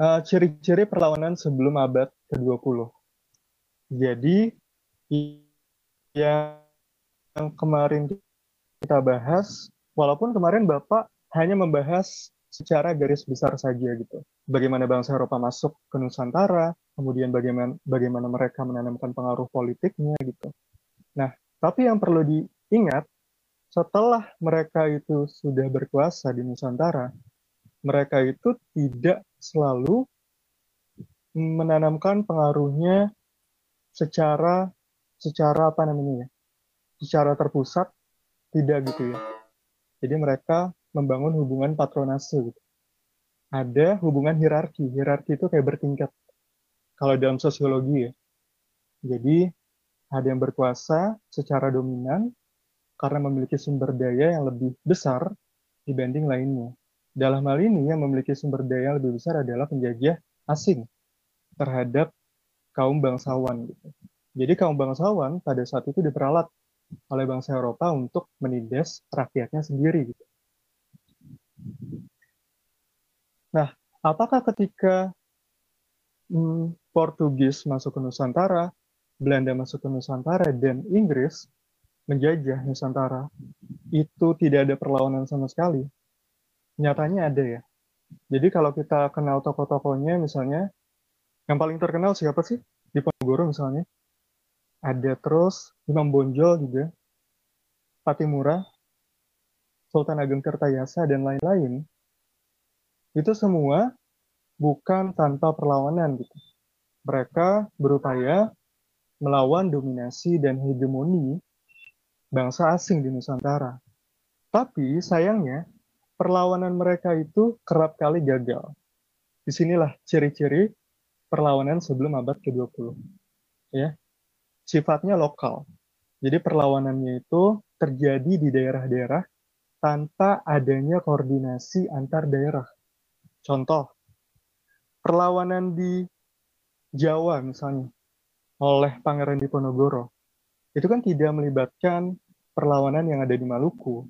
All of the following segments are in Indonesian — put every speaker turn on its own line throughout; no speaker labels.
Ciri-ciri perlawanan sebelum abad ke-20. Jadi, yang kemarin kita bahas, walaupun kemarin Bapak hanya membahas secara garis besar saja gitu. Bagaimana bangsa Eropa masuk ke Nusantara, kemudian bagaimana mereka menanamkan pengaruh politiknya gitu. Nah, tapi yang perlu diingat, setelah mereka itu sudah berkuasa di Nusantara, mereka itu tidak selalu menanamkan pengaruhnya secara secara apa namanya ya, secara terpusat, tidak gitu ya. Jadi mereka membangun hubungan patronase gitu. Ada hubungan hierarki. Hierarki itu kayak bertingkat. Kalau dalam sosiologi ya. Jadi ada yang berkuasa secara dominan karena memiliki sumber daya yang lebih besar dibanding lainnya. Dalam hal ini yang memiliki sumber daya yang lebih besar adalah penjajah asing terhadap kaum bangsawan gitu. Jadi kaum bangsawan pada saat itu diperalat oleh bangsa Eropa untuk menindas rakyatnya sendiri gitu. Nah, apakah ketika Portugis masuk ke Nusantara, Belanda masuk ke Nusantara, dan Inggris menjajah Nusantara, itu tidak ada perlawanan sama sekali? Nyatanya ada ya. Jadi kalau kita kenal tokoh-tokohnya, misalnya, yang paling terkenal siapa sih? Di Ponorogo misalnya. Ada terus Imam Bonjol juga, Patimura, Sultan Ageng Tirtayasa, dan lain-lain. Itu semua bukan tanpa perlawanan gitu. Mereka berupaya melawan dominasi dan hegemoni bangsa asing di Nusantara. Tapi sayangnya perlawanan mereka itu kerap kali gagal. Disinilah ciri-ciri perlawanan sebelum abad ke-20. Ya, sifatnya lokal. Jadi perlawanannya itu terjadi di daerah-daerah tanpa adanya koordinasi antar daerah. Contoh, perlawanan di Jawa misalnya oleh Pangeran Diponegoro itu kan tidak melibatkan perlawanan yang ada di Maluku,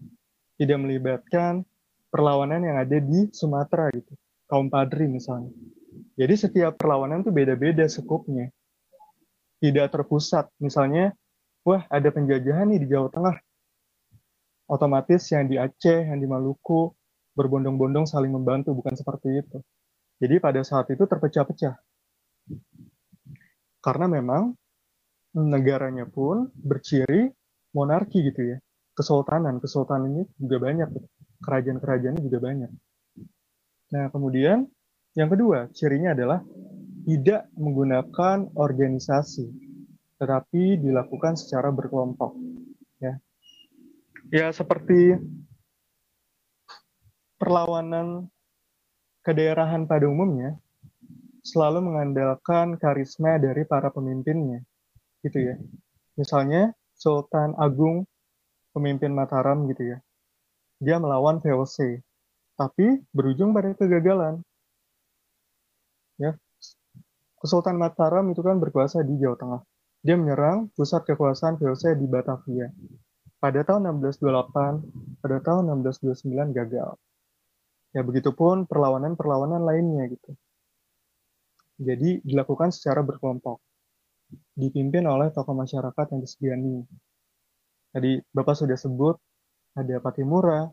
tidak melibatkan perlawanan yang ada di Sumatera gitu, kaum Padri misalnya. Jadi setiap perlawanan tuh beda-beda skupnya, tidak terpusat. Misalnya, wah ada penjajahan nih di Jawa Tengah, otomatis yang di Aceh, yang di Maluku berbondong-bondong saling membantu, bukan seperti itu. Jadi pada saat itu terpecah-pecah karena memang negaranya pun berciri monarki gitu ya, kesultanan ini juga banyak, kerajaan-kerajaannya juga banyak. Nah kemudian yang kedua cirinya adalah tidak menggunakan organisasi, tetapi dilakukan secara berkelompok. Ya, ya seperti perlawanan kedaerahan pada umumnya selalu mengandalkan karisma dari para pemimpinnya, gitu ya. Misalnya Sultan Agung, pemimpin Mataram gitu ya, dia melawan VOC, tapi berujung pada kegagalan. Ya, Kesultanan Mataram itu kan berkuasa di Jawa Tengah. Dia menyerang pusat kekuasaan VOC di Batavia. Pada tahun 1628, pada tahun 1629 gagal. Ya begitupun perlawanan-perlawanan lainnya gitu. Jadi dilakukan secara berkelompok, dipimpin oleh tokoh masyarakat yang disegani. Tadi Bapak sudah sebut ada Patimura,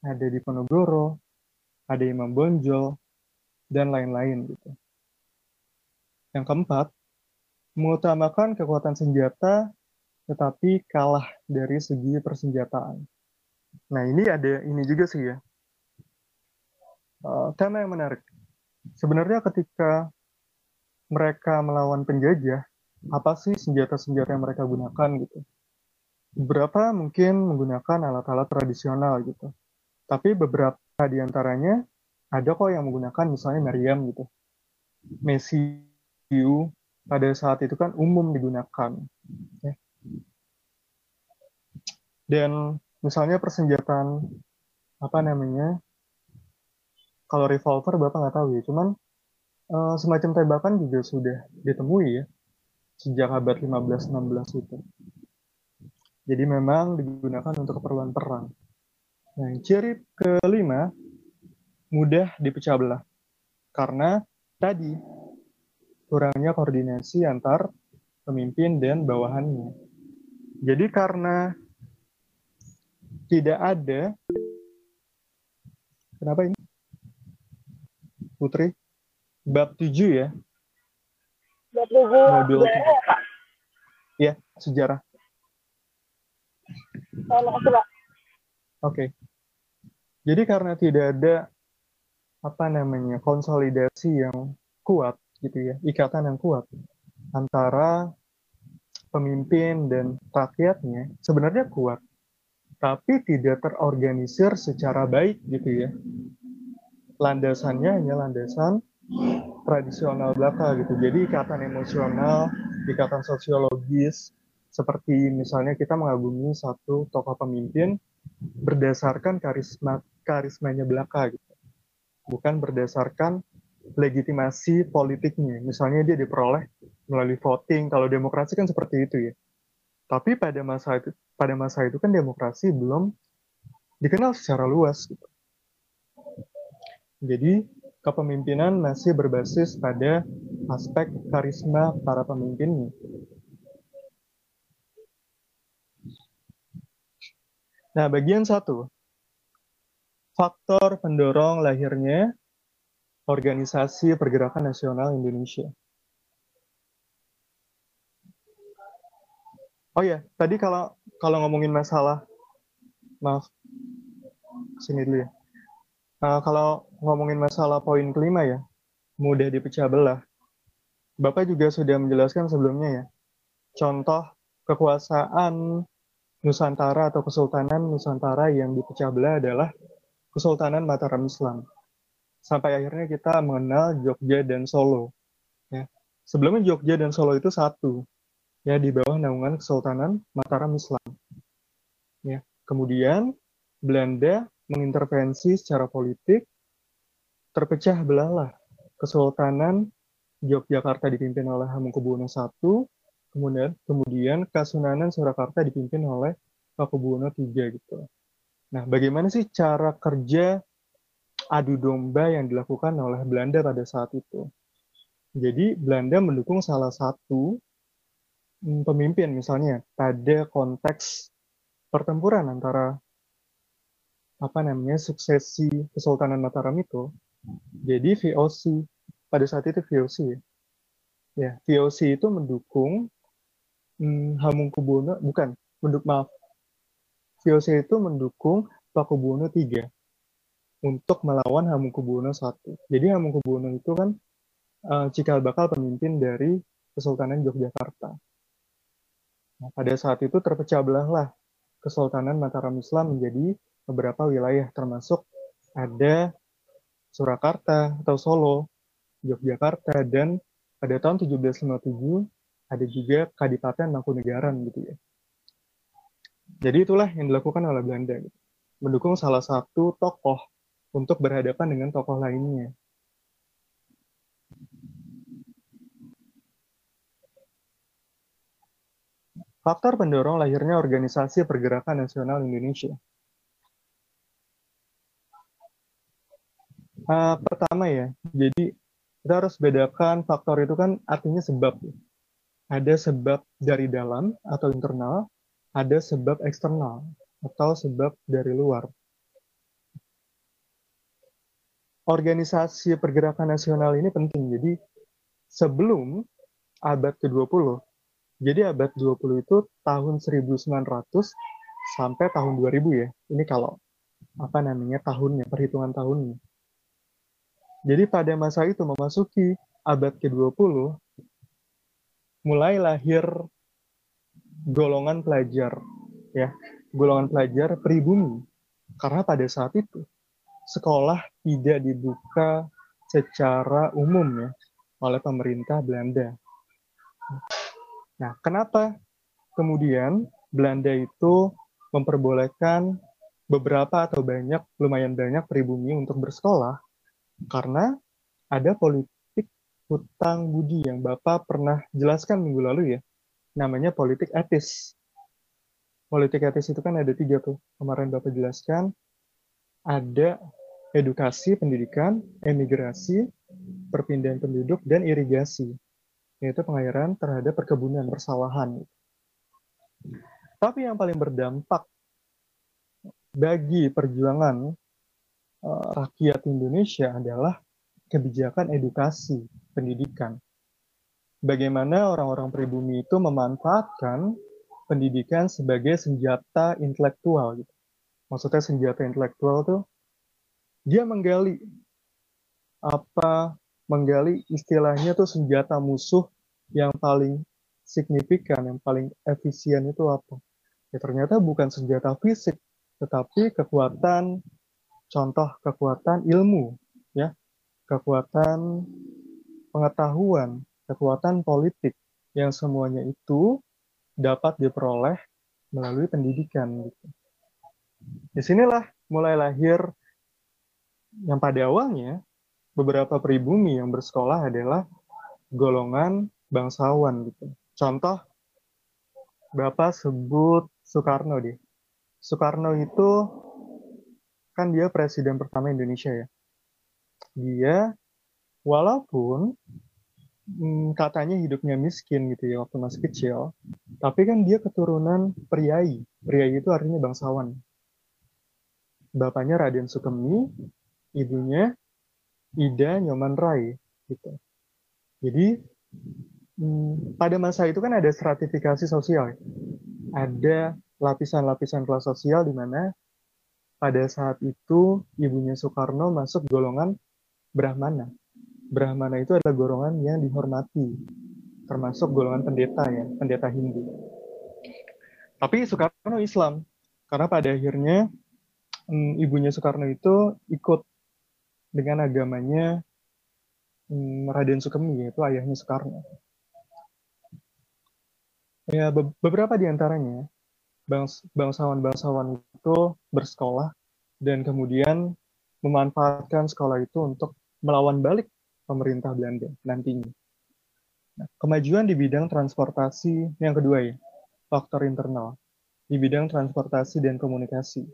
ada Diponegoro, ada Imam Bonjol, dan lain-lain gitu. Yang keempat, mengutamakan kekuatan senjata tetapi kalah dari segi persenjataan. Nah ini ada ini juga sih ya, tema yang menarik. Sebenarnya ketika mereka melawan penjajah, apa sih senjata-senjata yang mereka gunakan gitu? Beberapa mungkin menggunakan alat-alat tradisional gitu, tapi beberapa di antaranya ada kok yang menggunakan misalnya meriam gitu. Mesiu pada saat itu kan umum digunakan. Ya. Dan misalnya persenjataan apa namanya, kalau revolver Bapak nggak tahu ya, cuman semacam tembakan juga sudah ditemui ya sejak abad 15-16 itu. Jadi memang digunakan untuk keperluan perang. Nah, ciri kelima, mudah dipecah belah. Karena tadi kurangnya koordinasi antar pemimpin dan bawahannya. Jadi karena tidak ada, kenapa ini? Putri, bab 7 ya?
Bab 7
Modul
sejarah ya, Pak?
Ya, sejarah.
Makasih, Pak.
Oke. Jadi karena tidak ada konsolidasi yang kuat gitu ya, ikatan yang kuat antara pemimpin dan rakyatnya, sebenarnya kuat, tapi tidak terorganisir secara baik gitu ya. Landasannya hanya landasan tradisional belaka gitu. Jadi ikatan emosional, ikatan sosiologis, seperti misalnya kita mengagumi satu tokoh pemimpin berdasarkan karismanya belaka gitu. Bukan berdasarkan legitimasi politiknya. Misalnya dia diperoleh melalui voting. Kalau demokrasi kan seperti itu ya. Tapi pada masa itu kan demokrasi belum dikenal secara luas gitu. Jadi kepemimpinan masih berbasis pada aspek karisma para pemimpinnya. Nah, bagian 1, faktor pendorong lahirnya Organisasi Pergerakan Nasional Indonesia. Oh ya, tadi kalau ngomongin masalah, maaf, sini dulu ya. Kalau ngomongin masalah poin kelima ya, mudah dipecah belah. Bapak juga sudah menjelaskan sebelumnya ya, contoh kekuasaan Nusantara atau Kesultanan Nusantara yang dipecah belah adalah Kesultanan Mataram Islam. Sampai akhirnya kita mengenal Jogja dan Solo. Ya. Sebelumnya Jogja dan Solo itu satu, ya di bawah naungan Kesultanan Mataram Islam. Ya. Kemudian Belanda mengintervensi secara politik, terpecah belahlah Kesultanan Yogyakarta dipimpin oleh Hamengkubuwono I, kemudian Kasunanan Surakarta dipimpin oleh Pakubuwono III gitu. Nah, bagaimana sih cara kerja adu domba yang dilakukan oleh Belanda pada saat itu? Jadi Belanda mendukung salah satu pemimpin misalnya pada konteks pertempuran antara suksesi Kesultanan Mataram itu. Jadi VOC pada saat itu VOC ya, VOC itu mendukung Hamengkubuwono VOC itu mendukung Pakubuwono III untuk melawan Hamengkubuwono I. Jadi Hamengkubuwono itu kan cikal bakal pemimpin dari Kesultanan Yogyakarta. Nah, pada saat itu terpecah belahlah Kesultanan Mataram Islam menjadi beberapa wilayah, termasuk ada Surakarta atau Solo, Yogyakarta, dan pada tahun 1757 ada juga Kadipaten Mangkunegaran gitu ya. Jadi itulah yang dilakukan oleh Belanda, gitu. Mendukung salah satu tokoh untuk berhadapan dengan tokoh lainnya. Faktor pendorong lahirnya Organisasi Pergerakan Nasional Indonesia. Pertama ya, jadi kita harus bedakan faktor itu kan artinya sebab. Ada sebab dari dalam atau internal, ada sebab eksternal atau sebab dari luar. Organisasi Pergerakan Nasional ini penting. Jadi sebelum abad ke-20, jadi abad 20 itu tahun 1900 sampai tahun 2000 ya. Ini kalau tahunnya, perhitungan tahunnya. Jadi pada masa itu memasuki abad ke-20, mulai lahir golongan pelajar, ya, golongan pelajar pribumi. Karena pada saat itu sekolah tidak dibuka secara umum ya oleh pemerintah Belanda. Nah, kenapa kemudian Belanda itu memperbolehkan beberapa atau lumayan banyak pribumi untuk bersekolah? Karena ada politik hutang budi yang Bapak pernah jelaskan minggu lalu ya, namanya politik etis. Politik etis itu kan ada 3 tuh, kemarin Bapak jelaskan, ada edukasi, pendidikan, emigrasi, perpindahan penduduk, dan irigasi, yaitu pengairan terhadap perkebunan persawahan. Tapi yang paling berdampak bagi perjuangan rakyat Indonesia adalah kebijakan edukasi, pendidikan. Bagaimana orang-orang pribumi itu memanfaatkan pendidikan sebagai senjata intelektual. Gitu. Maksudnya senjata intelektual tuh dia menggali istilahnya tuh senjata musuh yang paling signifikan, yang paling efisien itu apa? Ya ternyata bukan senjata fisik, tetapi kekuatan, contoh kekuatan ilmu, ya, kekuatan pengetahuan, kekuatan politik, yang semuanya itu dapat diperoleh melalui pendidikan. Gitu. Disinilah mulai lahir yang pada awalnya beberapa pribumi yang bersekolah adalah golongan bangsawan. Gitu. Contoh, Bapak sebut Soekarno deh. Soekarno itu kan dia presiden pertama Indonesia ya. Dia walaupun katanya hidupnya miskin gitu ya waktu masih kecil, tapi kan dia keturunan priai. Priai itu artinya bangsawan. Bapaknya Raden Sukemi, ibunya Ida Nyoman Rai gitu. Jadi pada masa itu kan ada stratifikasi sosial. Ada lapisan-lapisan kelas sosial di mana pada saat itu ibunya Soekarno masuk golongan Brahmana. Brahmana itu adalah golongan yang dihormati, termasuk golongan pendeta ya, pendeta Hindu. Tapi Soekarno Islam, karena pada akhirnya ibunya Soekarno itu ikut dengan agamanya Raden Sukemi, yaitu ayahnya Soekarno. Ya, beberapa di antaranya bangsawan-bangsawan itu bersekolah dan kemudian memanfaatkan sekolah itu untuk melawan balik pemerintah Belanda nantinya. Nah, kemajuan di bidang transportasi yang kedua ya, faktor internal di bidang transportasi dan komunikasi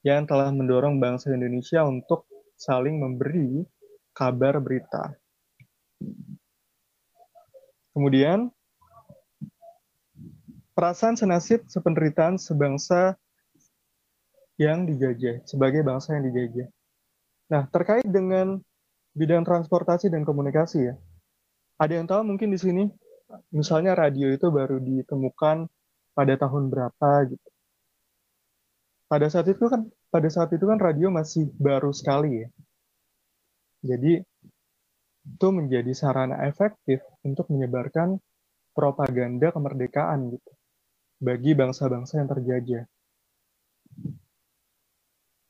yang telah mendorong bangsa Indonesia untuk saling memberi kabar berita. Kemudian, perasaan senasib sependeritaan sebangsa yang dijajah, sebagai bangsa yang dijajah. Nah, terkait dengan bidang transportasi dan komunikasi ya, ada yang tahu mungkin di sini, misalnya radio itu baru ditemukan pada tahun berapa gitu. Pada saat itu kan radio masih baru sekali ya. Jadi itu menjadi sarana efektif untuk menyebarkan propaganda kemerdekaan gitu bagi bangsa-bangsa yang terjajah.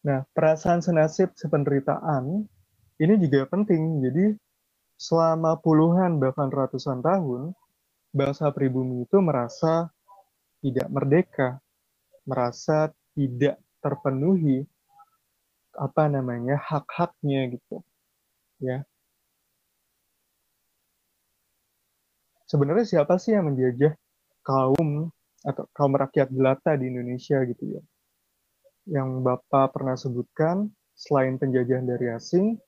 Nah, perasaan senasib sependeritaan ini juga penting. Jadi selama puluhan bahkan ratusan tahun bangsa pribumi itu merasa tidak merdeka, merasa tidak terpenuhi hak-haknya gitu ya. Sebenarnya siapa sih yang menjajah kaum rakyat jelata di Indonesia gitu ya? Yang Bapak pernah sebutkan, selain penjajahan dari asing,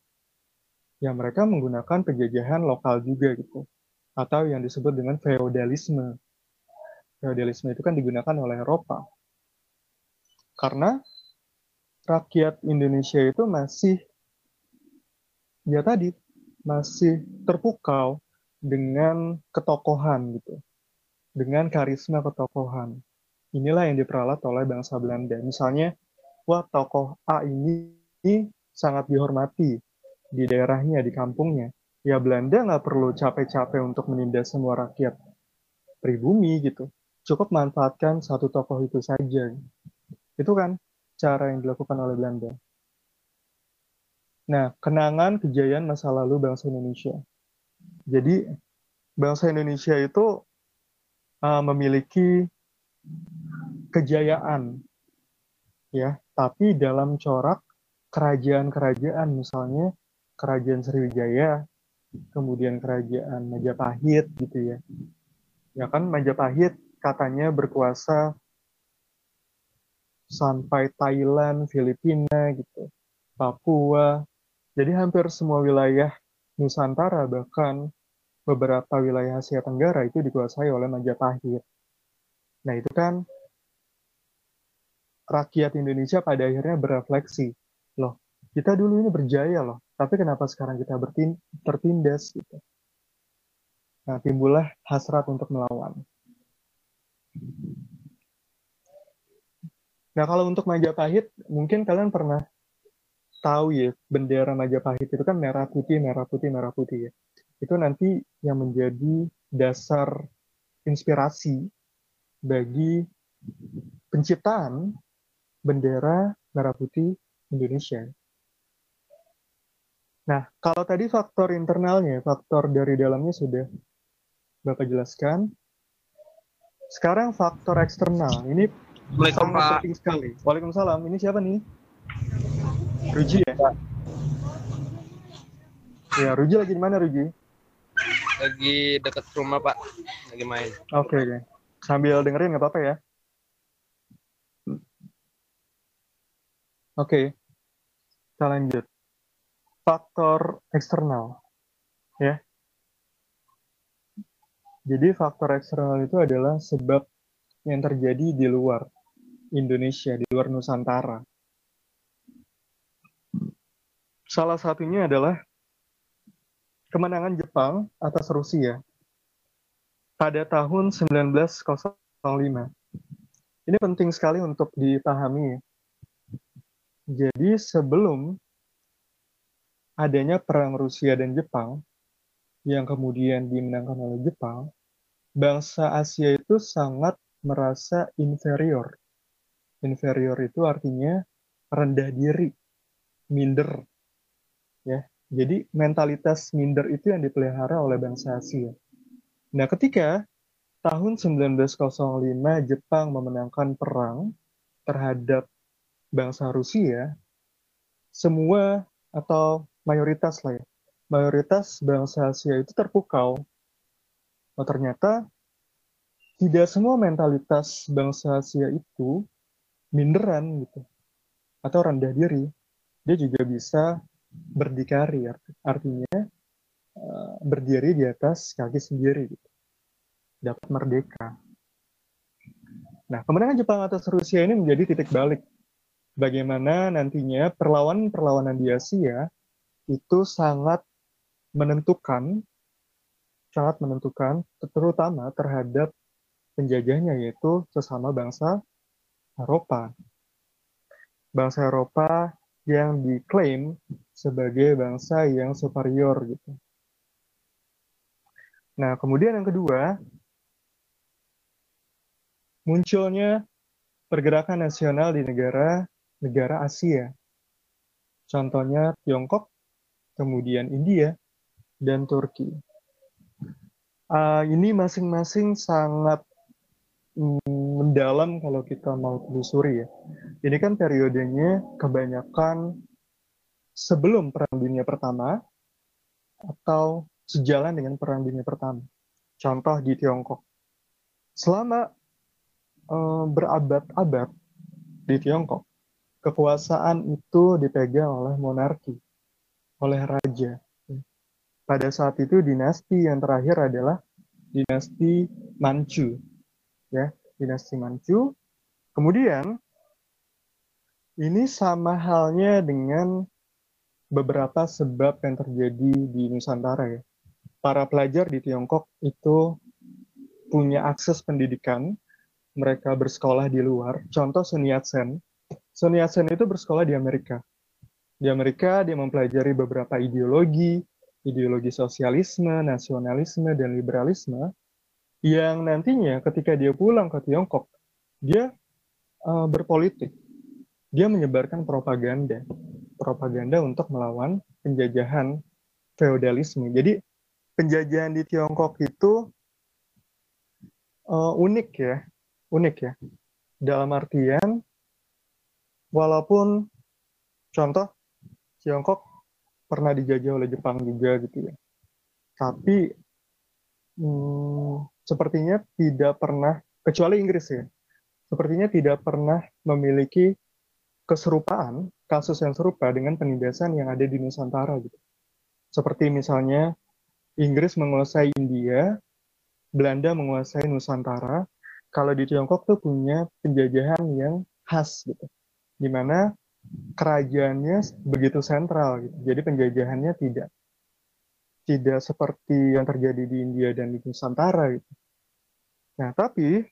ya mereka menggunakan penjajahan lokal juga gitu. Atau yang disebut dengan feodalisme. Feodalisme itu kan digunakan oleh Eropa. Karena rakyat Indonesia itu masih terpukau dengan ketokohan gitu. Dengan karisma ketokohan. Inilah yang diperalat oleh bangsa Belanda. Misalnya, wah tokoh A ini sangat dihormati di daerahnya, di kampungnya. Ya Belanda nggak perlu capek-capek untuk menindas semua rakyat pribumi gitu. Cukup manfaatkan satu tokoh itu saja. Itu kan cara yang dilakukan oleh Belanda. Nah, kenangan kejayaan masa lalu bangsa Indonesia. Jadi, bangsa Indonesia itu memiliki kejayaan, ya, tapi dalam corak kerajaan-kerajaan, misalnya Kerajaan Sriwijaya, kemudian Kerajaan Majapahit, gitu ya. Ya kan, Majapahit katanya berkuasa sampai Thailand, Filipina, gitu, Papua. Jadi hampir semua wilayah Nusantara, bahkan beberapa wilayah Asia Tenggara itu dikuasai oleh Majapahit. Nah, itu kan rakyat Indonesia pada akhirnya berefleksi, loh, kita dulu ini berjaya loh, tapi kenapa sekarang kita tertindas gitu. Nah, timbullah hasrat untuk melawan. Nah, kalau untuk Majapahit, mungkin kalian pernah tahu ya, bendera Majapahit itu kan merah putih, merah putih, merah putih ya. Itu nanti yang menjadi dasar inspirasi bagi penciptaan bendera merah putih Indonesia. Nah, kalau tadi faktor internalnya, faktor dari dalamnya sudah Bapak jelaskan. Sekarang faktor eksternal, ini sangat penting sekali. Waalaikumsalam, ini siapa nih? Ruji ya? Ya, Ruji lagi di mana Ruji?
Lagi dekat rumah Pak, lagi main.
Oke. Sambil dengerin nggak apa-apa ya? Oke, kita lanjut. Faktor eksternal, ya. Jadi faktor eksternal itu adalah sebab yang terjadi di luar Indonesia, di luar Nusantara. Salah satunya adalah kemenangan Jepang atas Rusia pada tahun 1905. Ini penting sekali untuk dipahami. Jadi sebelum adanya perang Rusia dan Jepang, yang kemudian dimenangkan oleh Jepang, bangsa Asia itu sangat merasa inferior. Inferior itu artinya rendah diri, minder. Ya. Jadi mentalitas minder itu yang dipelihara oleh bangsa Asia. Nah, ketika tahun 1905 Jepang memenangkan perang terhadap bangsa Rusia, semua atau mayoritas lah ya, mayoritas bangsa Asia itu terpukau. Oh, ternyata tidak semua mentalitas bangsa Asia itu minderan gitu atau rendah diri. Dia juga bisa berdikari, artinya berdiri di atas kaki sendiri gitu. Dapat merdeka. Nah, kemenangan Jepang atas Rusia ini menjadi titik balik bagaimana nantinya perlawanan-perlawanan di Asia itu sangat menentukan, terutama terhadap penjajahnya, yaitu sesama bangsa Eropa. Bangsa Eropa yang diklaim sebagai bangsa yang superior gitu. Nah, kemudian yang kedua, munculnya pergerakan nasional di negara Asia. Contohnya Tiongkok, kemudian India, dan Turki. Ini masing-masing sangat mendalam kalau kita mau telusuri ya. Ini kan periodenya kebanyakan sebelum Perang Dunia Pertama atau sejalan dengan Perang Dunia Pertama. Contoh di Tiongkok. Selama berabad-abad di Tiongkok, kekuasaan itu dipegang oleh monarki, oleh raja. Pada saat itu dinasti yang terakhir adalah dinasti Manchu. Ya, dinasti Manchu. Kemudian ini sama halnya dengan beberapa sebab yang terjadi di Nusantara ya. Para pelajar di Tiongkok itu punya akses pendidikan, mereka bersekolah di luar. Contoh Sun Yat-sen. Sun Yat-sen itu bersekolah di Amerika. Di Amerika dia mempelajari beberapa ideologi sosialisme, nasionalisme, dan liberalisme, yang nantinya ketika dia pulang ke Tiongkok, dia berpolitik. Dia menyebarkan propaganda untuk melawan penjajahan feodalisme. Jadi penjajahan di Tiongkok itu unik ya. Dalam artian, walaupun contoh Tiongkok pernah dijajah oleh Jepang juga gitu ya, tapi sepertinya tidak pernah, kecuali Inggris ya, sepertinya tidak pernah memiliki keserupaan, kasus yang serupa dengan penindasan yang ada di Nusantara gitu. Seperti misalnya Inggris menguasai India, Belanda menguasai Nusantara. Kalau di Tiongkok tuh punya penjajahan yang khas gitu, di mana kerajaannya begitu sentral gitu. Jadi penjajahannya tidak seperti yang terjadi di India dan di Nusantara gitu. Nah, tapi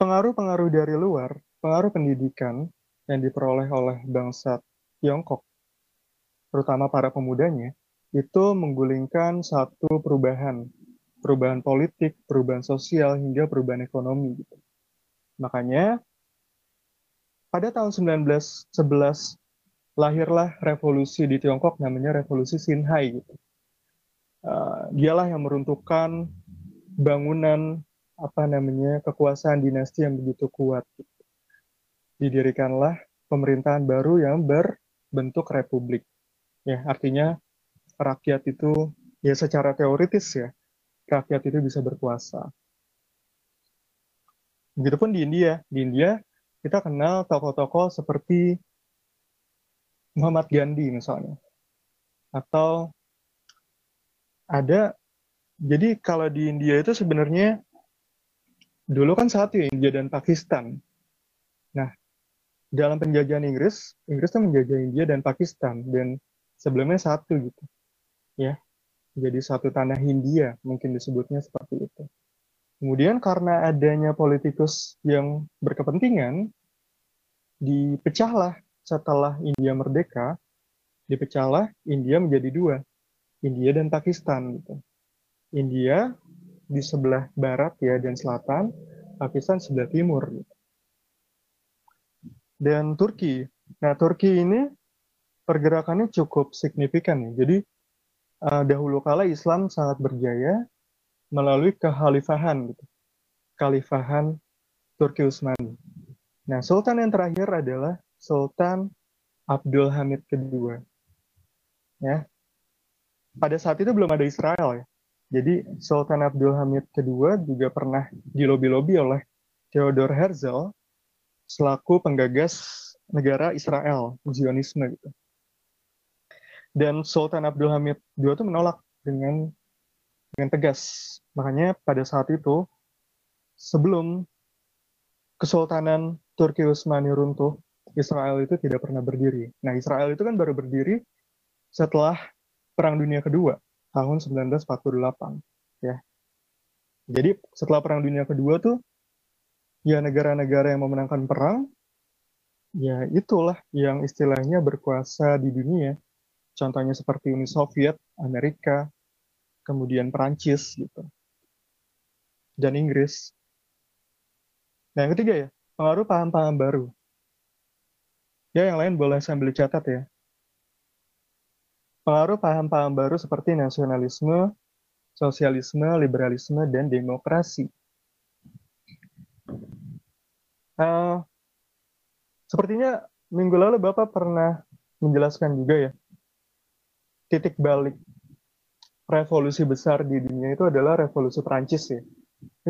pengaruh-pengaruh dari luar, pengaruh pendidikan yang diperoleh oleh bangsa Tiongkok, terutama para pemudanya, itu menggulingkan satu perubahan politik, perubahan sosial, hingga perubahan ekonomi gitu. Makanya pada tahun 1911 lahirlah revolusi di Tiongkok namanya revolusi Xinhai gitu. Dialah yang meruntuhkan bangunan kekuasaan dinasti yang begitu kuat. Didirikanlah pemerintahan baru yang berbentuk republik. Ya, artinya rakyat itu ya secara teoritis ya, rakyat itu bisa berkuasa. Begitupun di India. Di India kita kenal tokoh-tokoh seperti Muhammad Gandhi misalnya. Atau ada, jadi kalau di India itu sebenarnya dulu kan satu ya, India dan Pakistan. Nah, dalam penjajahan Inggris, Inggris tuh menjajah India dan Pakistan, dan sebelumnya satu gitu, ya. Jadi satu tanah Hindia, mungkin disebutnya seperti itu. Kemudian karena adanya politikus yang berkepentingan, dipecahlah setelah India merdeka, dipecahlah India menjadi dua, India dan Pakistan gitu. India di sebelah barat ya dan selatan, Pakistan sebelah timur gitu. Dan Turki. Nah, Turki ini pergerakannya cukup signifikan ya. Jadi dahulu kala Islam sangat berjaya melalui kekhalifahan gitu. Khalifahan Turki Utsmani. Nah, sultan yang terakhir adalah Sultan Abdul Hamid kedua. Ya. Pada saat itu belum ada Israel ya. Jadi Sultan Abdul Hamid kedua juga pernah dilobi-lobi oleh Theodor Herzl selaku penggagas negara Israel, Zionisme gitu. Dan Sultan Abdul Hamid II itu menolak dengan tegas. Makanya pada saat itu, sebelum Kesultanan Turki Utsmani runtuh, Israel itu tidak pernah berdiri. Nah, Israel itu kan baru berdiri setelah Perang Dunia Kedua, tahun 1948. Ya. Jadi setelah Perang Dunia Kedua tuh, ya negara-negara yang memenangkan perang, ya itulah yang istilahnya berkuasa di dunia. Contohnya seperti Uni Soviet, Amerika, kemudian Perancis gitu, dan Inggris. Nah, yang ketiga ya, pengaruh paham-paham baru. Ya, yang lain boleh sambil catat ya. Pengaruh paham-paham baru seperti nasionalisme, sosialisme, liberalisme, dan demokrasi. Uh, Sepertinya minggu lalu Bapak pernah menjelaskan juga ya, titik balik revolusi besar di dunia itu adalah revolusi Perancis ya.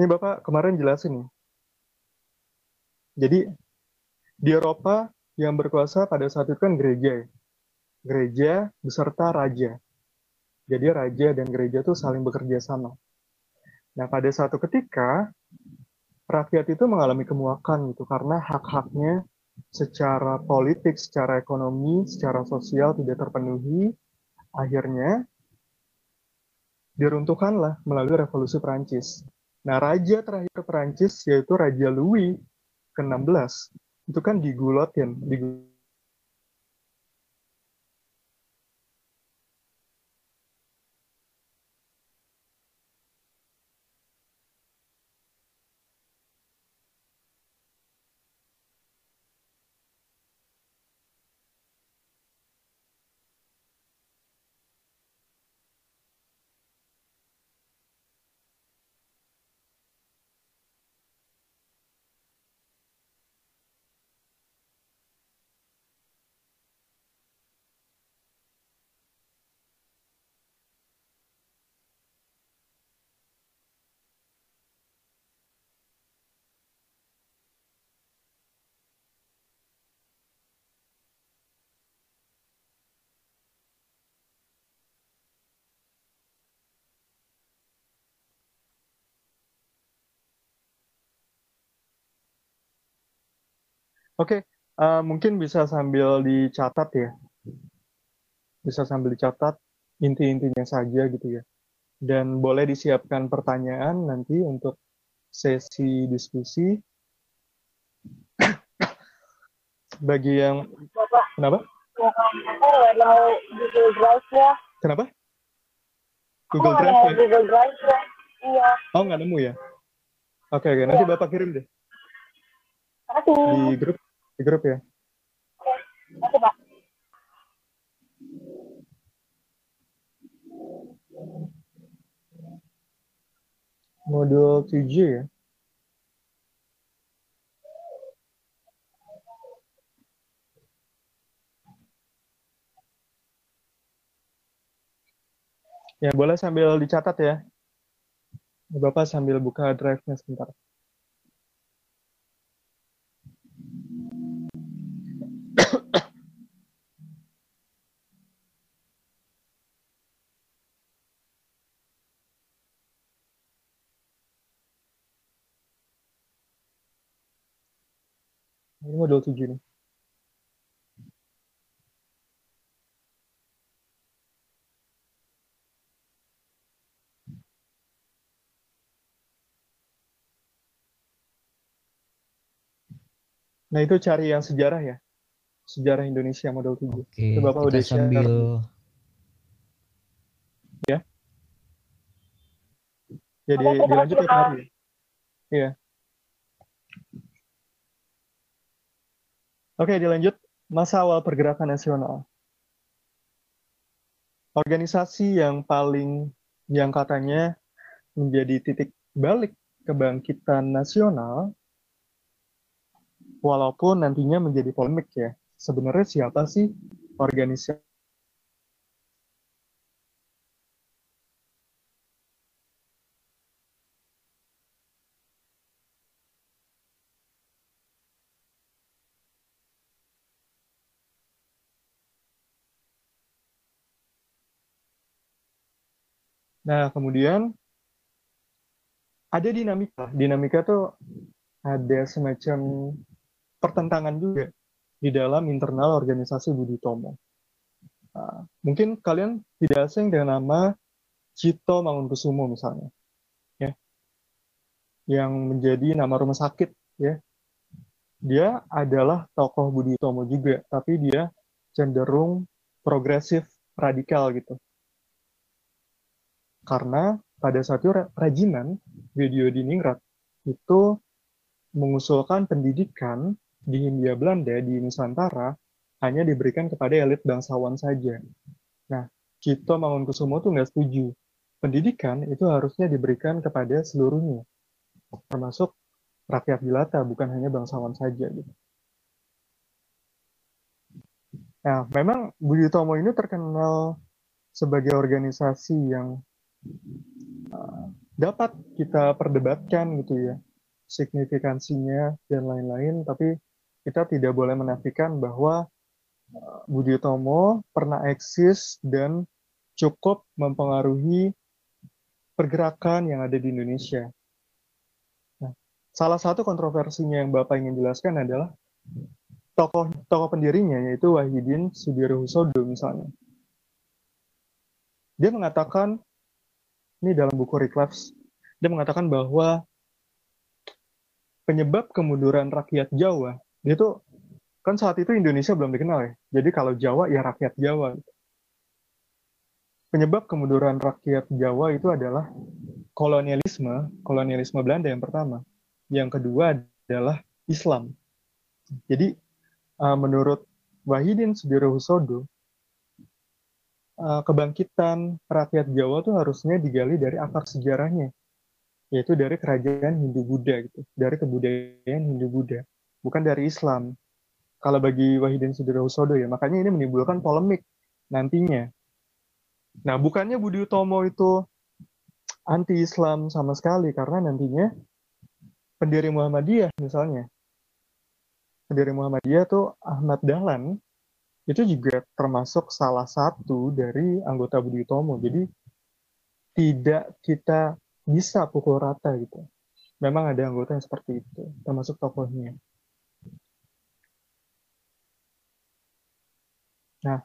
Ini Bapak kemarin jelasin ya. Jadi di Eropa yang berkuasa pada saat itu kan gereja ya. Gereja beserta raja. Jadi raja dan gereja itu saling bekerja sama. Nah, pada suatu ketika rakyat itu mengalami kemuakan gitu karena hak-haknya secara politik, secara ekonomi, secara sosial tidak terpenuhi. Akhirnya diruntuhkanlah melalui revolusi Perancis. Nah, raja terakhir Perancis yaitu Raja Louis ke-16 itu kan digulotin, Oke, mungkin bisa sambil dicatat ya, bisa sambil dicatat inti-intinya saja gitu ya. Dan boleh disiapkan pertanyaan nanti untuk sesi diskusi. Bagi yang
Bapak,
kenapa?
aku nggak mau Google Drive ya.
Kenapa?
Aku
Google
nggak
Drive
mau
ya?
Google Drive ya. Iya,
Oh, nggak nemu ya? Oke, oke. Nanti
iya.
Bapak kirim deh di
Makasih.
grup, di grup ya.
Oke, makasih Pak.
Modul 7 ya. Ya, boleh sambil dicatat ya. Bapak sambil buka drive-nya sebentar. Ini modul 7 nih. Nah, itu cari yang sejarah ya. Sejarah Indonesia modul 7.
Oke,
Itu Bapak
kita
udah share
sambil
ya. Jadi
Oke, terima
dilanjut
kasih
ya Pak
Pak.
Hari. Iya. Oke, dilanjut. Masa awal pergerakan nasional. Organisasi yang katanya menjadi titik balik kebangkitan nasional, walaupun nantinya menjadi polemik ya. Sebenarnya siapa sih organisasi? Nah, kemudian ada dinamika. Dinamika tuh ada semacam pertentangan juga di dalam internal organisasi Budi Utomo. Nah, mungkin kalian tidak asing dengan nama Cito Mangunkusumo misalnya, ya, yang menjadi nama rumah sakit, ya. Dia adalah tokoh Budi Utomo juga, tapi dia cenderung progresif radikal gitu. Karena pada saat itu Rajiman Video Diningrat itu mengusulkan pendidikan di Hindia Belanda di Nusantara hanya diberikan kepada elit bangsawan saja. Nah, Cipto Mangunkusumo tuh nggak setuju. Pendidikan itu harusnya diberikan kepada seluruhnya, termasuk rakyat jelata, bukan hanya bangsawan saja. Gitu. Nah, memang Budi Utomo ini terkenal sebagai organisasi yang dapat kita perdebatkan gitu ya, signifikansinya dan lain-lain, tapi kita tidak boleh menafikan bahwa Budi Utomo pernah eksis dan cukup mempengaruhi pergerakan yang ada di Indonesia. Nah, salah satu kontroversinya yang Bapak ingin jelaskan adalah tokoh pendirinya, yaitu Wahidin Sudirohusodo misalnya. Dia mengatakan, ini dalam buku Reclass, dia mengatakan bahwa penyebab kemunduran rakyat Jawa, dia tuh, kan saat itu Indonesia belum dikenal ya, jadi kalau Jawa ya rakyat Jawa. Penyebab kemunduran rakyat Jawa itu adalah kolonialisme Belanda yang pertama. Yang kedua adalah Islam. Jadi menurut Wahidin Sudirohusodo, kebangkitan rakyat Jawa itu harusnya digali dari akar sejarahnya, yaitu dari kerajaan Hindu-Buddha gitu, dari kebudayaan Hindu-Buddha, bukan dari Islam. Kalau bagi Wahidin Sudirohusodo ya, makanya ini menimbulkan polemik nantinya. Nah, bukannya Budi Utomo itu anti-Islam sama sekali, karena nantinya pendiri Muhammadiyah misalnya, pendiri Muhammadiyah tuh Ahmad Dahlan, itu juga termasuk salah satu dari anggota Budi Utomo. Jadi tidak kita bisa pukul rata gitu. Memang ada anggota yang seperti itu, termasuk tokohnya. Nah,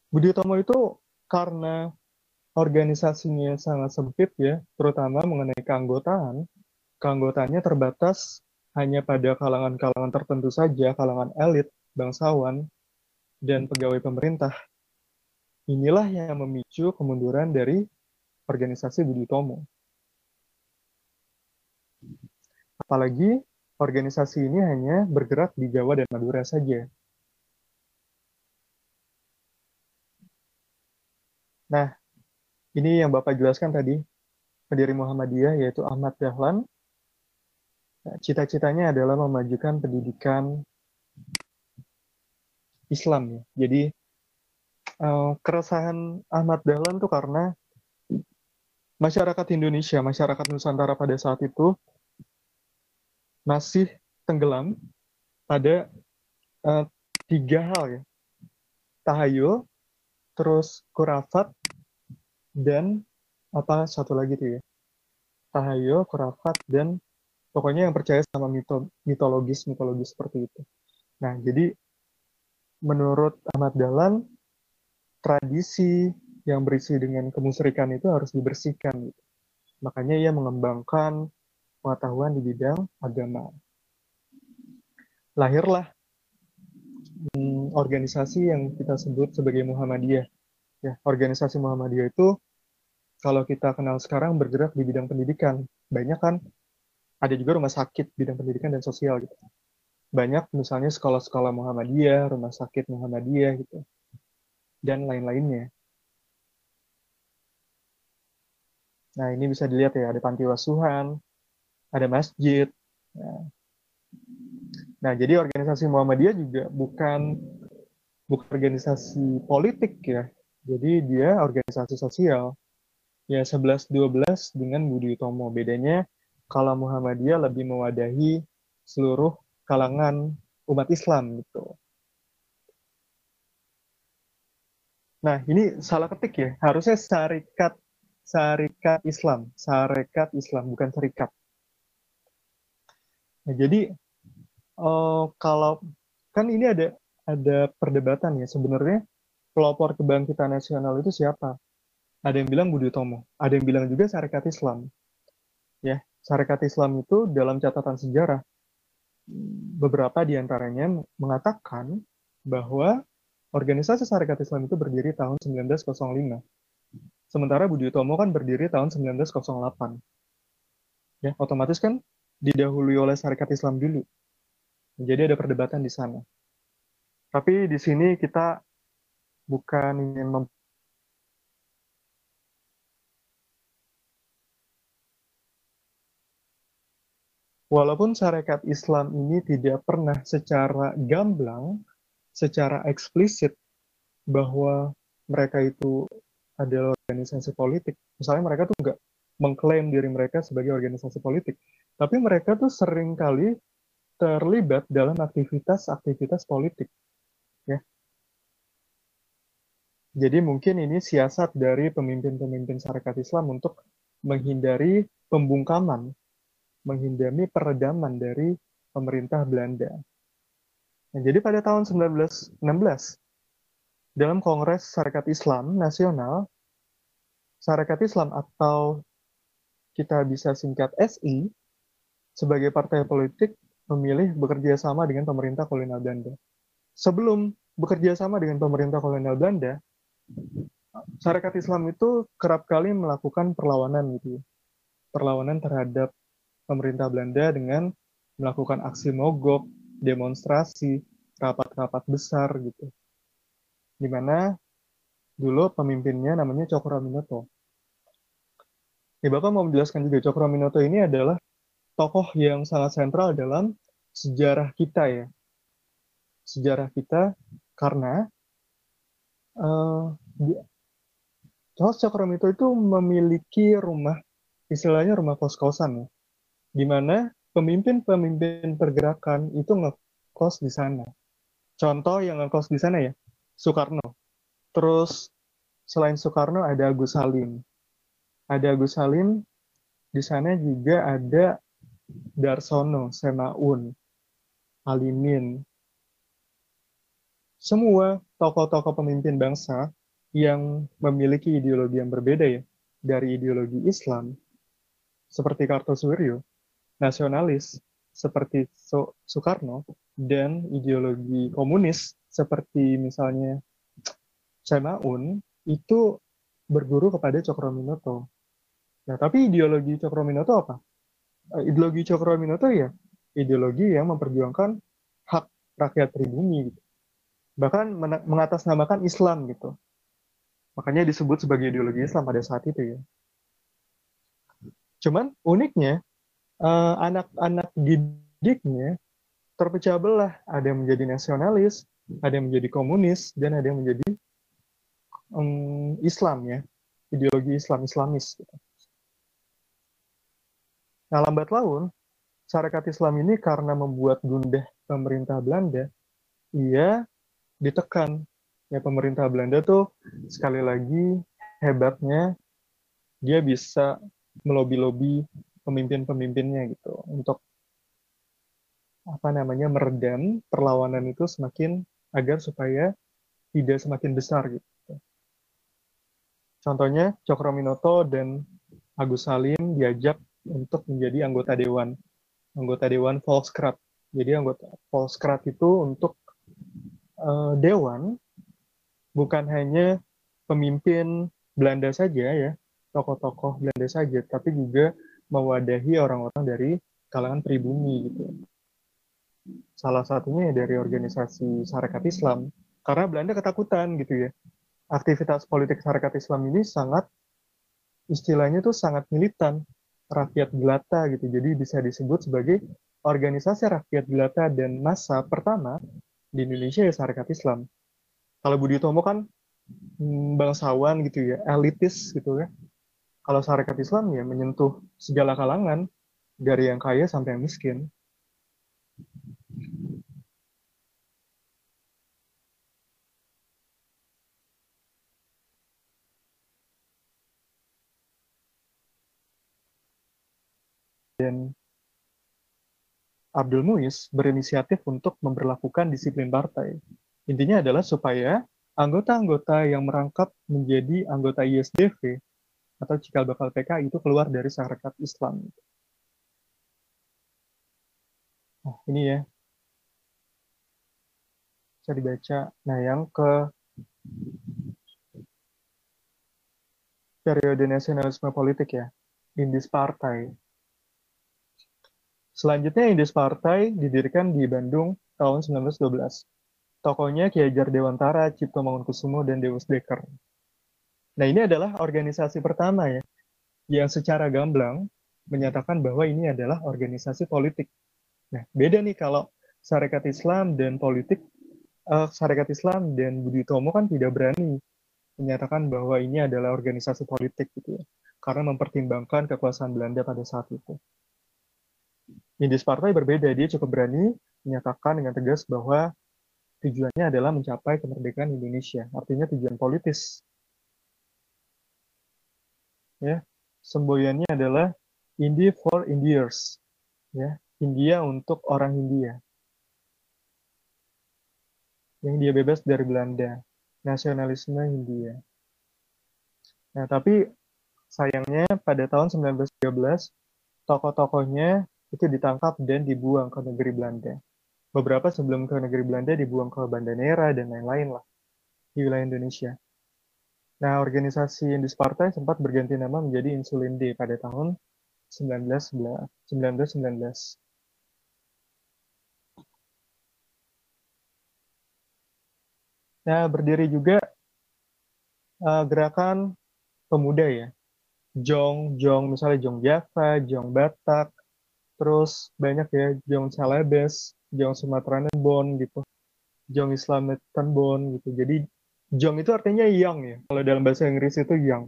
Budi Utomo itu karena organisasinya sangat sempit ya, terutama mengenai keanggotaan, keanggotaannya terbatas hanya pada kalangan-kalangan tertentu saja, kalangan elit, bangsawan, dan pegawai pemerintah. Inilah yang memicu kemunduran dari organisasi Budi Utomo. Apalagi organisasi ini hanya bergerak di Jawa dan Madura saja. Nah, ini yang Bapak jelaskan tadi, pendiri Muhammadiyah yaitu Ahmad Dahlan. Nah, cita-citanya adalah memajukan pendidikan Islam ya. Jadi keresahan Ahmad Dahlan tuh karena masyarakat Indonesia, masyarakat Nusantara pada saat itu masih tenggelam pada uh, tiga hal ya, tahayul, terus khurafat, dan apa satu lagi tuh ya, tahayul, khurafat, dan pokoknya yang percaya sama mitologis seperti itu. Nah, jadi menurut Ahmad Dahlan, tradisi yang berisi dengan kemusyrikan itu harus dibersihkan. Gitu. Makanya ia mengembangkan pengetahuan di bidang agama. Lahirlah organisasi yang kita sebut sebagai Muhammadiyah. Ya, organisasi Muhammadiyah itu kalau kita kenal sekarang bergerak di bidang pendidikan. Banyak kan, ada juga rumah sakit bidang pendidikan dan sosial gitu. Banyak misalnya sekolah-sekolah Muhammadiyah, rumah sakit Muhammadiyah gitu, dan lain-lainnya. Nah, ini bisa dilihat ya, ada panti asuhan, ada masjid. Nah, jadi organisasi Muhammadiyah juga bukan organisasi politik ya. Jadi dia organisasi sosial. Ya 11-12 dengan Budi Utomo. Bedanya kalau Muhammadiyah lebih mewadahi seluruh kalangan umat Islam gitu. Nah, ini salah ketik ya. Harusnya Sarekat Islam, bukan serikat. Nah, jadi kalau kan ini ada perdebatan ya sebenarnya pelopor kebangkitan nasional itu siapa? Ada yang bilang Budi Utomo, ada yang bilang juga Sarekat Islam. Ya, Sarekat Islam itu dalam catatan sejarah beberapa di antaranya mengatakan bahwa organisasi Sarekat Islam itu berdiri tahun 1905. Sementara Budi Utomo kan berdiri tahun 1908. Ya, otomatis kan didahului oleh Sarekat Islam dulu. Jadi ada perdebatan di sana. Tapi di sini kita bukan ingin walaupun Sarekat Islam ini tidak pernah secara gamblang, secara eksplisit bahwa mereka itu adalah organisasi politik. Misalnya mereka tuh nggak mengklaim diri mereka sebagai organisasi politik. Tapi mereka tuh sering kali terlibat dalam aktivitas-aktivitas politik. Ya. Jadi mungkin ini siasat dari pemimpin-pemimpin Sarekat Islam untuk menghindari pembungkaman, menghindari peredaman dari pemerintah Belanda. Nah, jadi pada tahun 1916, dalam Kongres Sarekat Islam Nasional, Sarekat Islam atau kita bisa singkat SI, sebagai partai politik memilih bekerja sama dengan pemerintah kolonial Belanda. Sebelum bekerja sama dengan pemerintah kolonial Belanda, Sarekat Islam itu kerap kali melakukan perlawanan gitu. Perlawanan terhadap pemerintah Belanda dengan melakukan aksi mogok, demonstrasi, rapat-rapat besar gitu. Di mana dulu pemimpinnya namanya Cokroaminoto. Ya, Bapak mau menjelaskan juga Cokroaminoto ini adalah tokoh yang sangat sentral dalam sejarah kita ya. Sejarah kita karena Charles Cokroaminoto itu memiliki rumah, istilahnya rumah kos-kosan ya, di mana pemimpin-pemimpin pergerakan itu ngekos di sana. Contoh yang ngekos di sana ya, Soekarno. Terus selain Soekarno ada Agus Salim. Ada Agus Salim, di sana juga ada Darsono, Semaun, Alimin, semua tokoh-tokoh pemimpin bangsa yang memiliki ideologi yang berbeda ya dari ideologi Islam seperti Kartosuwiryo, nasionalis seperti Soekarno, dan ideologi komunis seperti misalnya Semaun itu berguru kepada Cokroaminoto. Nah, tapi ideologi Cokroaminoto apa? Ideologi Cokroaminoto ya ideologi yang memperjuangkan hak rakyat pribumi gitu. Bahkan mengatasnamakan Islam gitu. Makanya disebut sebagai ideologi Islam pada saat itu ya. Cuman uniknya anak-anak didiknya terpecah belah. Ada yang menjadi nasionalis, ada yang menjadi komunis, dan ada yang menjadi Islam ya. Ideologi Islam, Islamis. Gitu. Nah, lambat laun, Sarekat Islam ini karena membuat gundah pemerintah Belanda, ia ditekan. Ya, pemerintah Belanda tuh sekali lagi hebatnya dia bisa melobi-lobi pemimpin-pemimpinnya gitu untuk meredam perlawanan itu semakin agar supaya tidak semakin besar gitu. Contohnya Cokroaminoto dan Agus Salim diajak untuk menjadi anggota dewan Volkskrant. Jadi anggota Volkskrant itu untuk dewan bukan hanya pemimpin Belanda saja ya, tokoh-tokoh Belanda saja, tapi juga mewadahi orang-orang dari kalangan pribumi gitu. Salah satunya dari organisasi Sarekat Islam. Karena Belanda ketakutan gitu ya. Aktivitas politik Sarekat Islam ini sangat, istilahnya tuh sangat militan, rakyat jelata gitu. Jadi bisa disebut sebagai organisasi rakyat jelata dan massa pertama di Indonesia ya Sarekat Islam. Kalau Budi Utomo kan bangsawan gitu ya, elitis gitu ya. Kalau Sarekat Islam ya menyentuh segala kalangan, dari yang kaya sampai yang miskin. Dan Abdul Muiz berinisiatif untuk memberlakukan disiplin partai. Intinya adalah supaya anggota-anggota yang merangkap menjadi anggota ISDV atau cikal bakal PKI itu keluar dari Sarekat Islam. Nah, ini ya. Bisa dibaca. Nah, yang ke periode nasionalisme politik ya. Indis Partai. Selanjutnya Indis Partai didirikan di Bandung tahun 1912. Tokohnya Ki Hajar Dewantara, Cipto Mangunkusumo, dan Dewas Dekker. Nah, ini adalah organisasi pertama ya, yang secara gamblang menyatakan bahwa ini adalah organisasi politik. Nah, beda nih kalau Sarekat Islam dan politik, Sarekat Islam dan Budi Utomo kan tidak berani menyatakan bahwa ini adalah organisasi politik gitu ya, karena mempertimbangkan kekuasaan Belanda pada saat itu. Indis Partai berbeda, dia cukup berani menyatakan dengan tegas bahwa tujuannya adalah mencapai kemerdekaan Indonesia, artinya tujuan politis. Ya, semboyannya adalah Indi for Indians, ya, India untuk orang India, yang dia bebas dari Belanda, nasionalisme India. Nah, tapi sayangnya pada tahun 1913 tokoh-tokohnya itu ditangkap dan dibuang ke negeri Belanda. Beberapa sebelum ke negeri Belanda dibuang ke Banda Neira dan lain-lain lah di wilayah Indonesia. Nah, organisasi Indis Partai sempat berganti nama menjadi Insulin D pada tahun 1919. Nah, berdiri juga gerakan pemuda ya. Jong misalnya Jong Java, Jong Batak, terus banyak ya Jong Celebes, Jong Sumatera Bon gitu, Jong Islametan Bon gitu. Jadi Jong itu artinya young ya. Kalau dalam bahasa Inggris itu young.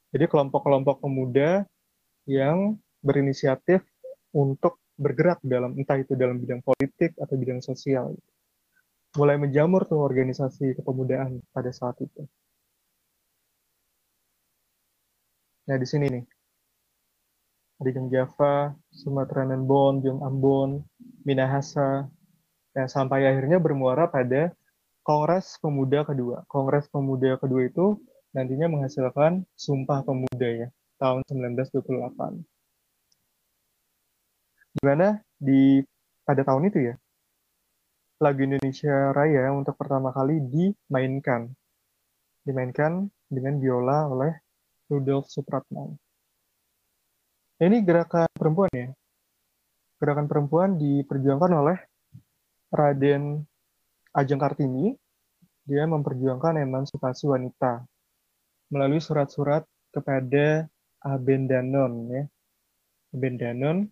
Jadi kelompok-kelompok pemuda yang berinisiatif untuk bergerak dalam entah itu dalam bidang politik atau bidang sosial. Mulai menjamur tuh organisasi kepemudaan pada saat itu. Nah, di sini nih. Ada Jong Java, Sumatera Bon, Jong Ambon, Minahasa. Nah, sampai akhirnya bermuara pada Kongres Pemuda kedua. Kongres Pemuda kedua itu nantinya menghasilkan Sumpah Pemuda ya, tahun 1928. Di mana pada tahun itu ya, lagu Indonesia Raya untuk pertama kali dimainkan dengan biola oleh Rudolf Supratman. Ini gerakan perempuan ya. Gerakan perempuan diperjuangkan oleh Raden Ajeng Kartini. Dia memperjuangkan emansipasi wanita melalui surat-surat kepada Abendanon ya. Abendanon.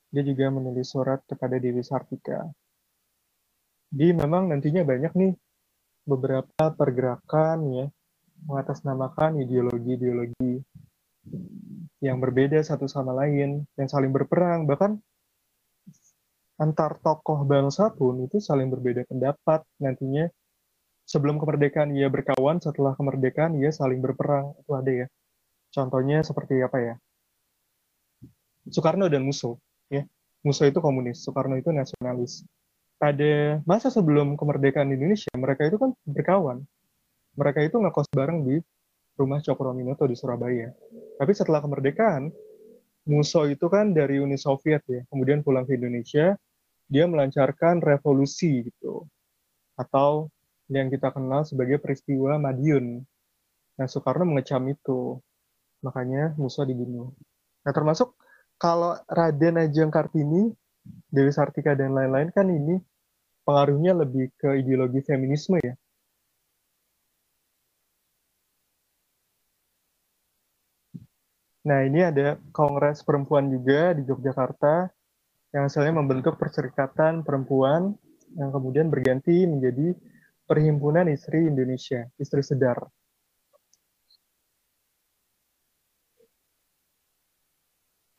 Dia juga menulis surat kepada Dewi Sartika. Memang nantinya banyak nih beberapa pergerakan ya mengatasnamakan ideologi-ideologi yang berbeda satu sama lain, yang saling berperang, bahkan antar tokoh bangsa pun itu saling berbeda pendapat. Nantinya sebelum kemerdekaan ia berkawan, setelah kemerdekaan ia saling berperang. Itu ada ya. Contohnya seperti apa ya? Soekarno dan Musso. Ya. Musso itu komunis, Soekarno itu nasionalis. Pada masa sebelum kemerdekaan Indonesia, mereka itu kan berkawan. Mereka itu ngekos bareng di rumah Cokroaminoto di Surabaya. Tapi setelah kemerdekaan, Musso itu kan dari Uni Soviet ya, kemudian pulang ke Indonesia, dia melancarkan revolusi gitu, atau yang kita kenal sebagai peristiwa Madiun. Nah, Soekarno mengecam itu, makanya Musso dibunuh. Nah, termasuk kalau Raden Ajeng Kartini, Dewi Sartika dan lain-lain kan ini pengaruhnya lebih ke ideologi feminisme ya. Nah, ini ada Kongres Perempuan juga di Yogyakarta yang hasilnya membentuk Perserikatan Perempuan yang kemudian berganti menjadi Perhimpunan Istri Indonesia, Istri Sedar.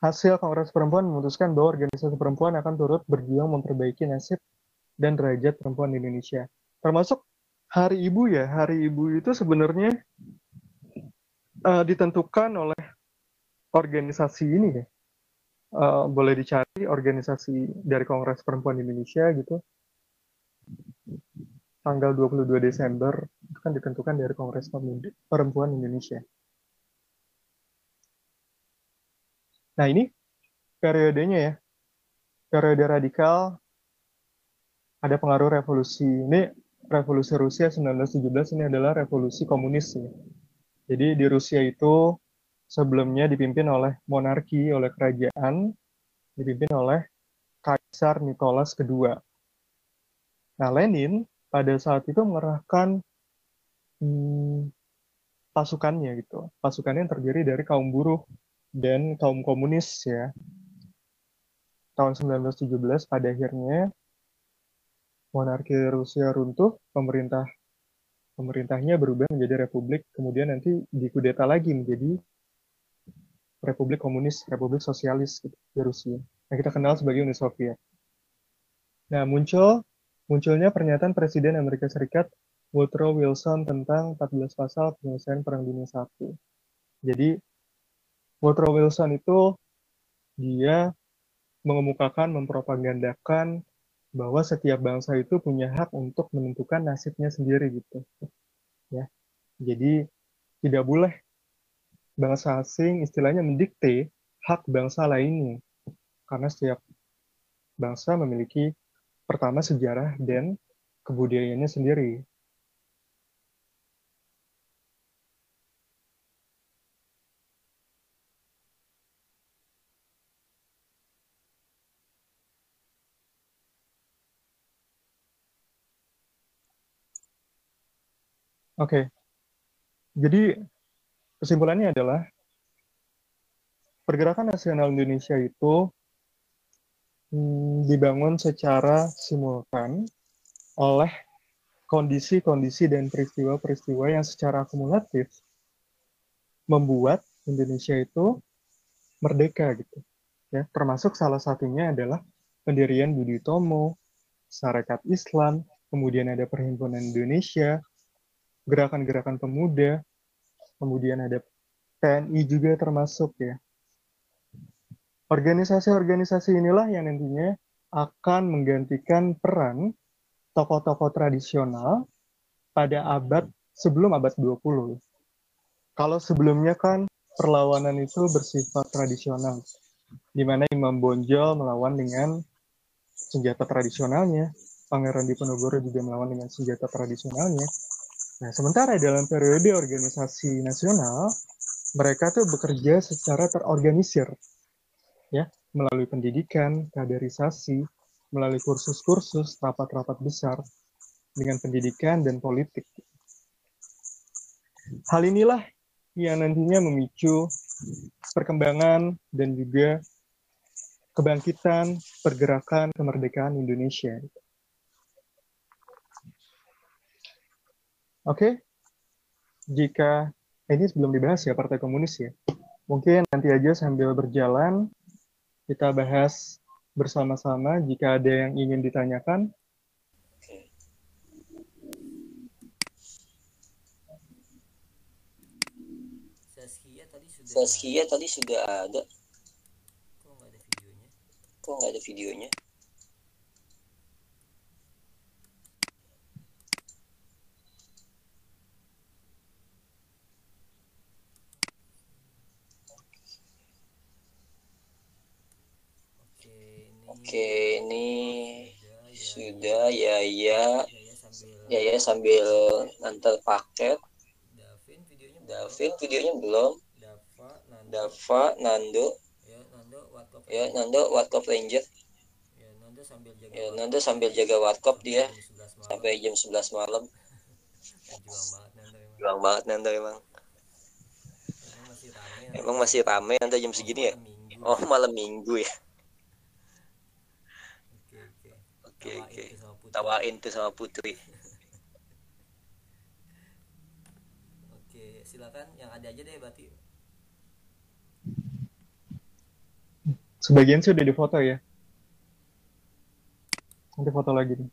Hasil Kongres Perempuan memutuskan bahwa organisasi perempuan akan turut berjuang memperbaiki nasib dan derajat perempuan di Indonesia. Termasuk Hari Ibu ya, Hari Ibu itu sebenarnya ditentukan oleh organisasi ini ya. Boleh dicari organisasi dari Kongres Perempuan Indonesia gitu. Tanggal 22 Desember itu kan ditentukan dari Kongres Perempuan Indonesia. Nah, ini periodenya ya. Periode radikal, ada pengaruh revolusi. Ini revolusi Rusia 1917 ini adalah revolusi komunis ya. Jadi di Rusia itu sebelumnya dipimpin oleh monarki, oleh kerajaan, dipimpin oleh Kaisar Nicholas II. Nah, Lenin pada saat itu mengerahkan pasukannya gitu. Pasukannya yang terdiri dari kaum buruh dan kaum komunis ya. Tahun 1917 pada akhirnya monarki Rusia runtuh, pemerintahnya berubah menjadi republik, kemudian nanti dikudeta lagi menjadi republik komunis, republik sosialis gitu, di Rusia. Yang kita kenal sebagai Uni Soviet. Nah, munculnya pernyataan Presiden Amerika Serikat Woodrow Wilson tentang 14 pasal penyelesaian Perang Dunia I. Jadi, Woodrow Wilson itu dia mengemukakan, mempropagandakan bahwa setiap bangsa itu punya hak untuk menentukan nasibnya sendiri gitu. Ya. Jadi tidak boleh bangsa asing istilahnya mendikte hak bangsa lainnya. Karena setiap bangsa memiliki pertama sejarah dan kebudayaannya sendiri. Oke, jadi kesimpulannya adalah pergerakan nasional Indonesia itu dibangun secara simultan oleh kondisi-kondisi dan peristiwa-peristiwa yang secara akumulatif membuat Indonesia itu merdeka gitu. Ya, termasuk salah satunya adalah pendirian Budi Utomo, Sarekat Islam, kemudian ada Perhimpunan Indonesia, gerakan-gerakan pemuda, kemudian ada TNI juga termasuk ya. Organisasi-organisasi inilah yang nantinya akan menggantikan peran tokoh-tokoh tradisional pada sebelum abad 20. Kalau sebelumnya kan perlawanan itu bersifat tradisional, di mana Imam Bonjol melawan dengan senjata tradisionalnya, Pangeran Diponegoro juga melawan dengan senjata tradisionalnya. Nah, sementara dalam periode organisasi nasional, mereka tuh bekerja secara terorganisir, ya, melalui pendidikan, kaderisasi, melalui kursus-kursus, rapat-rapat besar, dengan pendidikan dan politik. Hal inilah yang nantinya memicu perkembangan dan juga kebangkitan pergerakan kemerdekaan Indonesia. Oke, jika ini sebelum dibahas ya Partai Komunis ya, mungkin nanti aja sambil berjalan kita bahas bersama-sama jika ada yang ingin ditanyakan.
Saskia tadi sudah ada. Kok nggak ada videonya? Oke, ini sudah ya sambil ngantar paket. Davin videonya belum. Dava, Nando, Warkop Ranger. Nando sambil jaga Warkop dia sampai jam 11 malam. Juang banget Nando emang. Emang masih rame Nando jam segini ya? Oh, malam minggu ya. Oke. Tawain tuh sama Putri.
Oke, silakan yang ada aja deh berarti.
Sebagian sih udah difoto ya. Nanti foto lagi nih.